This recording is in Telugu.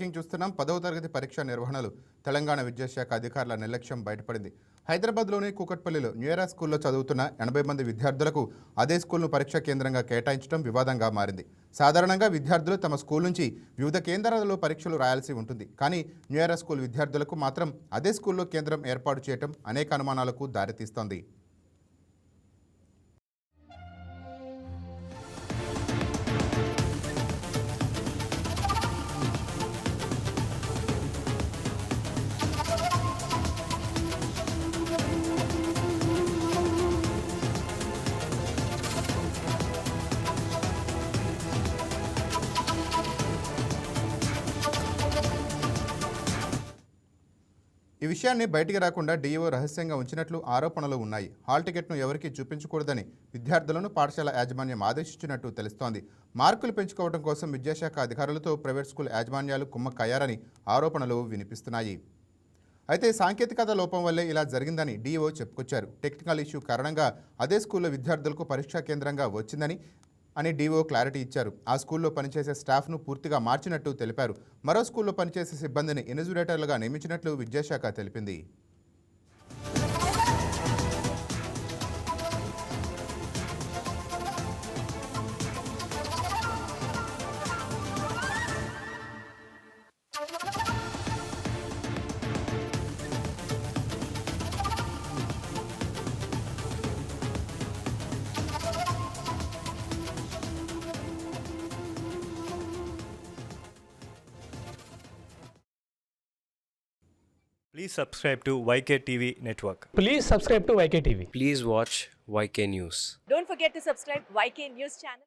బ్రేకింగ్ చూస్తున్నాం. 10వ తరగతి పరీక్ష నిర్వహణలు తెలంగాణ విద్యాశాఖ అధికారుల నిర్లక్ష్యం బయటపడింది. హైదరాబాద్లోని కూకట్పల్లిలో న్యూయరా స్కూల్లో చదువుతున్న 80 మంది విద్యార్థులకు అదే స్కూల్ను పరీక్షా కేంద్రంగా కేటాయించడం వివాదంగా మారింది. సాధారణంగా విద్యార్థులు తమ స్కూల్ నుంచి వివిధ కేంద్రాలలో పరీక్షలు రాయాల్సి ఉంటుంది. కానీ న్యూయరా స్కూల్ విద్యార్థులకు మాత్రం అదే స్కూల్లో కేంద్రం ఏర్పాటు చేయడం అనేక అనుమానాలకు దారితీస్తోంది. ఈ విషయాన్ని బయటికి రాకుండా డీఈఓ రహస్యంగా ఉంచినట్లు ఆరోపణలు ఉన్నాయి. హాల్ టికెట్ను ఎవరికీ చూపించకూడదని విద్యార్థులను పాఠశాల యాజమాన్యం ఆదేశించినట్టు తెలుస్తోంది. మార్కులు పెంచుకోవడం కోసం విద్యాశాఖ అధికారులతో ప్రైవేట్ స్కూల్ యాజమాన్యాలు కుమ్మక్కయ్యారని ఆరోపణలు వినిపిస్తున్నాయి. అయితే సాంకేతికత లోపం వల్లే ఇలా జరిగిందని డీఈఓ చెప్పుకొచ్చారు. టెక్నికల్ ఇష్యూ కారణంగా అదే స్కూల్లో విద్యార్థులకు పరీక్షా కేంద్రంగా వచ్చిందని డీఓ క్లారిటీ ఇచ్చారు. ఆ స్కూల్లో పనిచేసే స్టాఫ్ను పూర్తిగా మార్చినట్టు తెలిపారు. మరో స్కూల్లో పనిచేసే సిబ్బందిని ఇన్విజిలేటర్లుగా నియమించినట్లు విద్యాశాఖ తెలిపింది. Please subscribe to YK TV Network. Please subscribe to YK TV. Please watch YK News. Don't forget to subscribe YK News channel.